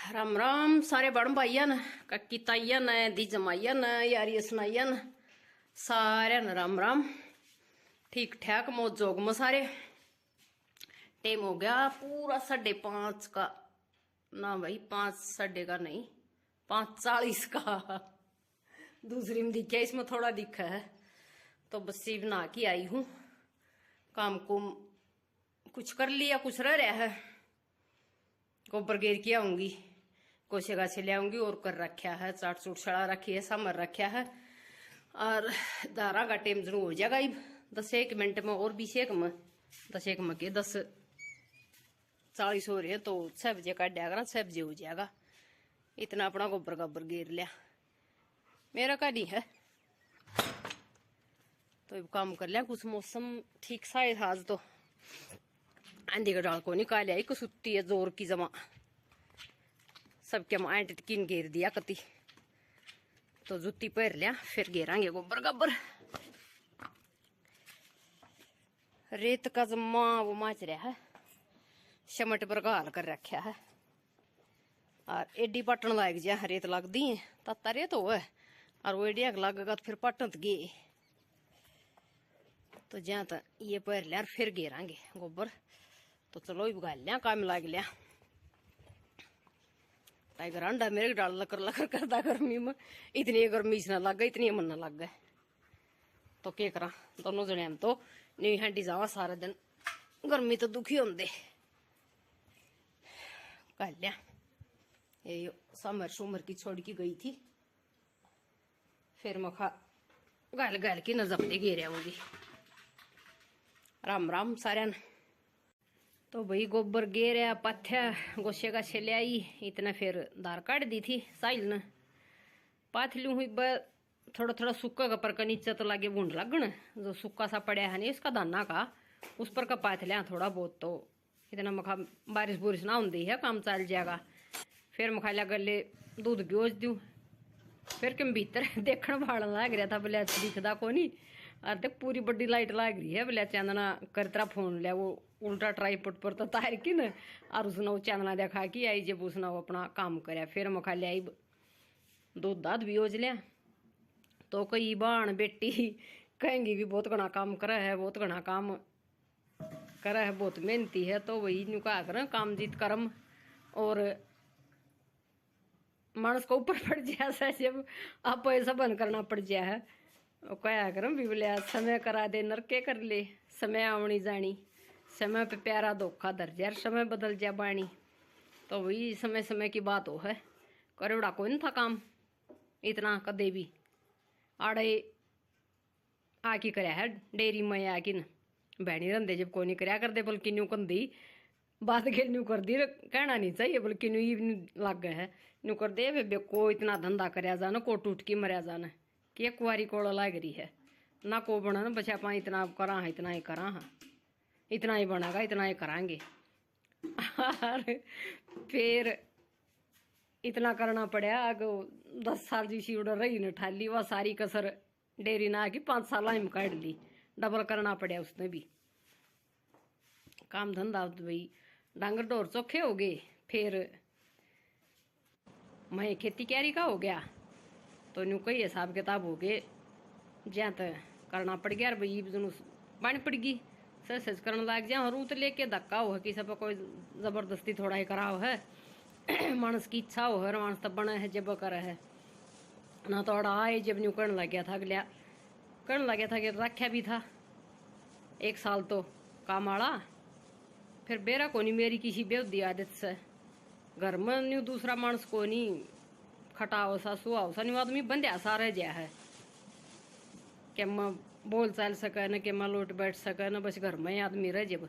राम राम सारे बड़ भाइया न कक्की ताइया न दी जमाइया न यारी सुनाइया न सारे न राम राम। ठीक ठाक मौज जोग में सारे। टाइम हो गया पूरा 5:30 का। ना भाई 5 साढ़े का नहीं 5:40 का। दूसरी में दिखा इसमें थोड़ा दिखा है तो बस्सी बना के आई हूँ। काम कुम कुछ कर लिया कुछ रह रहा है। गोबर गेर के आऊंगी कोसे गाछे ले आऊंगी और कर रखा है चाट चूट सड़ा रखी है समर रखा है। और दारा का टाइम जरूर हो जाएगा 10 मिनट में और 20 में 10 में के 10:40 हो रहे हैं तो 6 बजे काट दिया 6 बजे हो जाएगा। इतना अपना गोबर गोबर गेर लिया मेरा का नहीं है तो काम कर लिया। कुछ मौसम ठीक सा है आज तो आंधी का डाल को निकाल आई कुछ है जोर की जमा सबके माए टिटकिन घेर दिया कति तो जुत्ती पहर लिया फिर घेरांगे गोबर गब्बर। रेत का जमा वो माच रहा है शमट पर घाल कर रखा है और एडी पटन लाग जा रेत लग दी है तत्ता रेत हो है और वो एडिया लगेगा तो फिर पटन गे तो जहाँ तक ये पहर लिया फिर घेरांगे गोबर। तो चलो गाल लिया काम लाग लिया टाइगर अंडा मेरे डाल लकर लकर करता गर्मी में इतनी गर्मी से ना लग गई इतनी मन ना लग गए तो क्या करा दोनों जने हम तो नहीं हांडी जावा सारा दिन गर्मी तो दुखी होंदे। गाल लिया ये समर सुमर की छोड़ की गई थी फिर मखा गाल गाल की नजर दे घेरे आऊंगी। राम राम सारे। तो भाई गोबर गेर पत्थ्या गोशे का छे आई इतना फिर दार काट दी थी साइल ने पाथलू हुई थोड़ा थोड़ा सूखा का पर का नीचे तो लागे बूंद लगन जो सूखा सा पड़ा है नहीं इसका दाना का उस पर का पाथ लिया थोड़ा बहुत तो इतना मखा बारिश बुरिश ना होती है काम चल जाएगा। फिर मखा लिया गले दूध बेच दूँ फिर कम भीतर देखने भाड़ा लग रहा था बोले दिखता को नहीं और देख पूरी बड़ी लाइट लग रही है बोले चांदना कर तरह फोन लिया वो उल्टा ट्राईपोड पर तो तार की न और उसने वो चांदना देखा कि आई जब उसने वो अपना काम कराया फिर मखा लिया आई दूध दाद भी योज लिया तो कई बाण बेटी कहेंगी भी बहुत घना काम करा है बहुत घना काम करा है बहुत मेहनती है तो वही न्यू कहा कर काम जीत कर्म और मानस को ऊपर पड़ जाए जब आप पैसा बंद करना पड़ जाए है क्या करम भी बोले समय करा दे नरके कर ले समय आवनी जानी समय पे प्यारा धोखा धर जा समय बदल जा बाणी तो वही समय समय की बात हो है करोड़ा कोई नहीं था काम इतना कदे भी आड़े आकी करया है डेयरी में आकी न बहनी रंदे जब कोई नहीं करया कर दे बल्कि न्यू कंदी बात के न्यू कर दी कहना नहीं चाहिए बल्कि न्यू ही लग गए है न्यू कर दे वे को इतना धंधा करया जाना को टूट की मरिया जाना कि कुआरी कोड़ा लाग रही है ना को बना ना बचा पा इतना करा है इतना ही करा हाँ इतना ही बनेगा इतना ही करांगे और फिर इतना करना पड़ा आगे 10 साल जी सी उड़र रही न ठाली वह सारी कसर डेरी ना आके 5 साल में काट ली डबल करना पड़ा उसने भी काम धंधा भाई डांगर डोर चोखे हो गए। फिर मैं खेती क्यारी का हो गया तो न्यू कई हिसाब किताब हो गए ज्या तक करना पड़ गया भाई पानी पड़ गई सच सच करने लग जाए और तो लेके धक्का हो कि सब कोई जबरदस्ती थोड़ा ही कराओ है मानस की इच्छा हो है मानस तब बना है जब कर है ना थोड़ा आए जब न्यू करने लग गया था अगलिया करने लग गया था कि रखा भी था 1 साल तो काम आड़ा फिर बेरा को नहीं मेरी किसी बेहदी आदत से घर में न्यू दूसरा मानस को नहीं खटाओ सा सुहाओ सा न्यू आदमी बंध्या सा रह गया है कि मैं बोल चाल सके न कि मैं लोट बैठ सके न बस घर में आदमी रह जब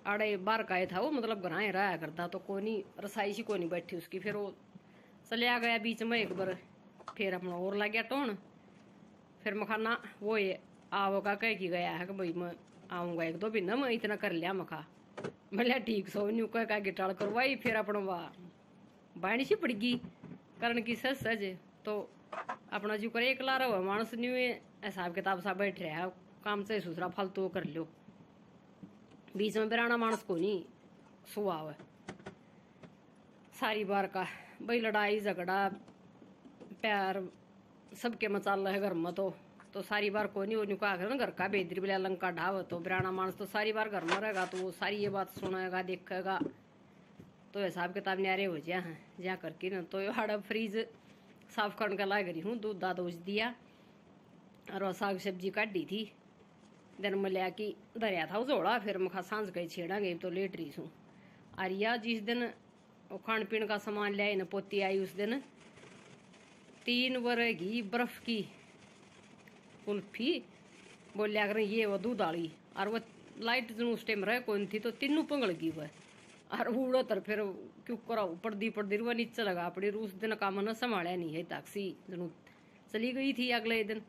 आड़े बार का था वो मतलब घर ही रहा करता तो कोनी रसाई सी कोनी बैठी उसकी फिर वो चलिया गया बीच में एक बार फिर अपना और लग गया टोन फिर मखाना वो ये आओगा कह की गया है कि भाई मैं आऊँगा 1-2 दिन मैं इतना कर लिया मखा मैं ठीक सो न्यू कह गिटार करवाई फिर अपना वाह बाणी सी पड़ गई कारण की सज सज तो अपना जो करे एकला रहो मानस न्यू हिसाब किताब सा बैठ रहा है काम से दूसरा फालतू कर लो बीच में बिराना मानस को नहीं सुहाव सारी बार का भाई लड़ाई झगड़ा प्यार सबके मचाल है घर में। तो सारी बार को नहीं वो कहा ना घर का बेदरी बिला लंका ढाव तो बिराना मानस तो सारी बार घर में रहेगा तो वो सारी ये बात सुनेगा देखेगा तो हिसाब किताब न्यारे हो जाए हैं जहाँ करके ना। तो हाड़ा फ्रीज साफ करने का लाग रही हूँ, दूध दाद उस दिया और साग सब्जी काटी थी दिन में लिया कि धरिया था उजोड़ा। फिर मखा सांझ गई छेड़ा गई तो लेट रही हूँ। और या जिस दिन वो खान पीन का सामान लिया ना पोती आई उस दिन 3 वरेगी बर्फ की कुल्फी बोलिया करें ये वो दूध आली और वो लाइट जो उस टाइम रह कौन थी तो तीनों पंगड़ गई वह और उड़ो तर फिर क्यों करा पड़दी वह नीचे लगा पड़ी। उस दिन काम न संभाला नहीं है टैक्सी जनु चली गई थी अगले दिन।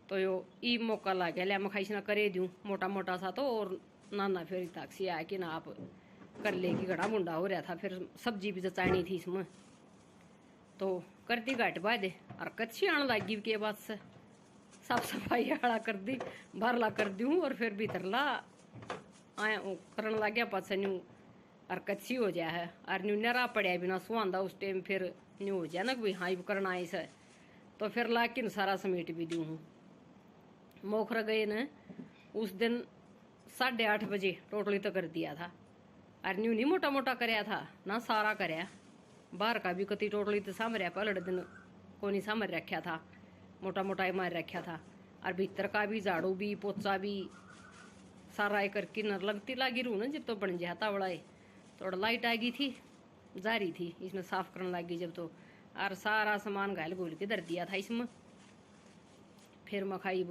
तो यो ई मौका ला गया लिया मैं खाई ना करे दूँ मोटा मोटा सा तो और ना फिर टैक्सी आया कि ना आप कर लेगी घड़ा मुंडा हो रहा था। फिर सब्जी भी जचानी थी इसमें तो कर दी घाट बादे और कच्ची आने लगी के बाद से साफ सफाई आड़ा कर दी बारला कर दूँ और फिर भीतरला आया करने लग गया पास न्यू और कच्ची हो जाए है और न्यू नरा पड़ा बिना सुहांदा उस टाइम फिर न्यू हो जाए ना कि हाँ करना आई से तो फिर ला के सारा समेट भी दूँ हूँ। मोखर गए न उस दिन 8:30 बजे टोटली तो कर दिया था और न्यू नहीं मोटा मोटा कराया था ना सारा कराया बाहर का भी कति टोटली तो सामर पहले दिन को नहीं सामर रखा था मोटा मोटा ही मार रखा था और भीतर का भी झाड़ू भी पोचा भी सारा करके न लगती लागी रू ना जब तो बन जाता बड़ा थोड़ा लाइट आ गई थी जा रही थी इसमें साफ करने लगी जब तो और सारा सामान घायल घोल के धर दिया था इसमें। फिर मैं खाई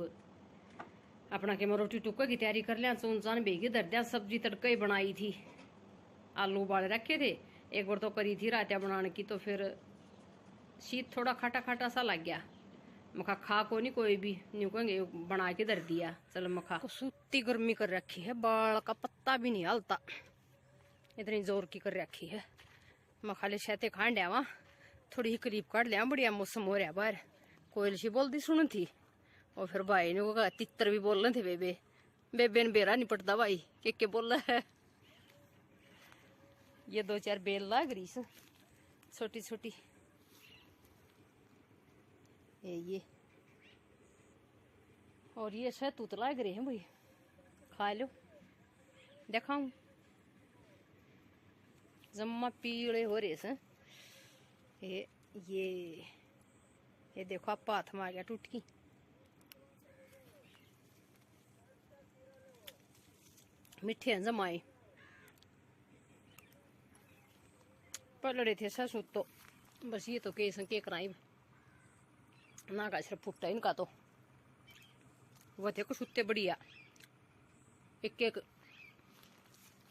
अपना के मैं रोटी टुक्का की तैयारी कर लिया चौन चान भेगी धर दिया। सब्जी तड़का ही बनाई थी आलू उबाले रखे थे एक बार तो करी थी रातिया बनाने की तो फिर शीत थोड़ा खाटा खाटा सा लग गया। मखा खा को नहीं कोई भी न्यू कहेंगे बना के धर दिया चल मखा तो सूती गर्मी कर रखी है बाल का पत्ता भी नहीं हलता इतनी जोर की कर रखी है। मखा ले शहते खान लिया वहाँ थोड़ी ही करीब काट लिया बढ़िया मौसम हो रहा बाहर कोयल सी बोलती सुन थी और फिर भाई ने कहा तितर भी बोल रहे थे बेबे बेबे ने बेरा नहीं पड़ता भाई के बोल रहा है। ये 2-4 बेल लाग रही से छोटी छोटी ये और ये शहतूत लाग रहे हैं भाई खा लो दिखाऊं जम्मा पीले हो रहे से ये देखो आप हाथ में आ गया टूट की मिठे हैं जमाए पलड़े थे ससुर तो बस ये तो केस के कराई ना का सिर्फ फुटता इनका तो वो थे कुछ उत्ते बढ़िया एक एक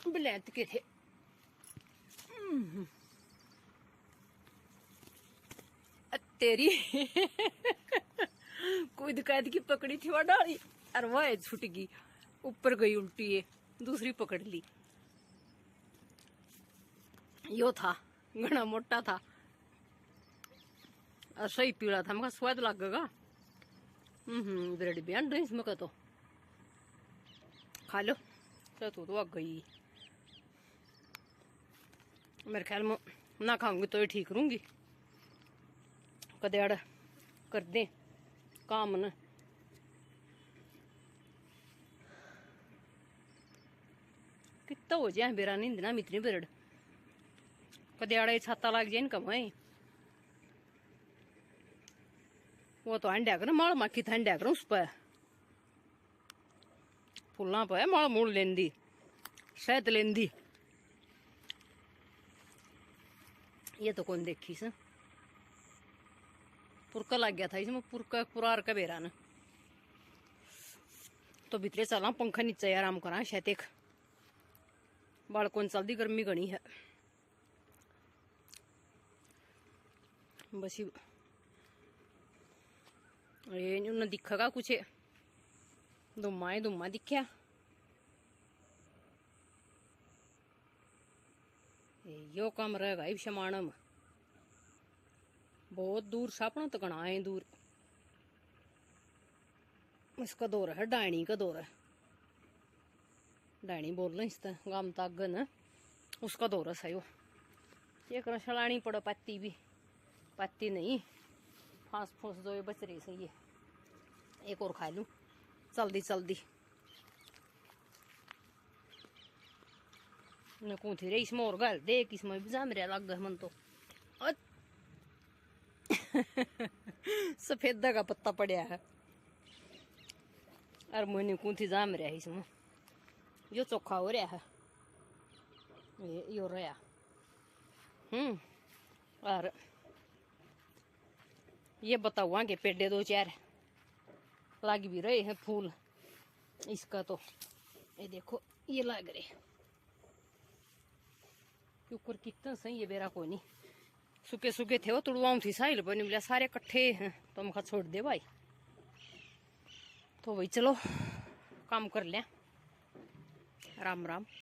ब्लैंक के थे। तेरी कोई दिक्कत की पकड़ी थी वो डाली और वह छूट गई ऊपर गई उल्टी है दूसरी पकड़ ली। यो था घना मोटा था और सही पीला था मगर स्वाद लगेगा। ब्रेड भी अंडे इसमें का तो खा लो तो आ गई मेरे ख्याल में ना खाऊंगी तो ही ठीक रहूंगी कदेड़ कर दे काम न कितना हो जाए बेरा नींद ना इतनी बेरड़ कदेड़ा छाता लग जाए इनका मैं वो तो अंडा कर माल माखी था अंडा कर उस पर फुल्ला पे माल मूल लेंदी शहद लेंदी ये तो कौन देखी से पुरका लग गया था इसमें पुरका पुरार का बेरा न तो भीतरे चला पंखा नीचे आराम करा शायद एक बालकों चलती गर्मी घनी है बस ये उन्हें दिखेगा कुछ दुम्मा दिखा यो काम रहेगा शमाणम बहुत दूर सापना तो कना है दूर इसका दौर है डायनी का दौर है डायनी बोल रहे इस गाम तागन उसका दौर है सही ये करो छलानी पड़ो पत्ती भी, पत्ती नहीं फांस फूस दो ये बच रही सही है। एक और खा लूं जल्दी जल्दी। न कौन थी रे इसमें और गल देख, इसमें भी जाम लग गए मन तो। सफेदा का पत्ता पड़ा है और मैंने कौन थी जाम रहा है इसमें। यो चोखा हो रहा है ये हो रहा। और ये बताओ के पेड़े 2-4 लग भी रहे हैं फूल इसका तो। ये देखो ये लग रहे ऊपर कितना सही है बेरा कोई नहीं। सूखे सूखे थे वो तुड़वाऊ थी साहिल पर मिला सारे इकट्ठे हैं तो मैं छोड़ दे भाई। तो भाई चलो काम कर लें। राम राम।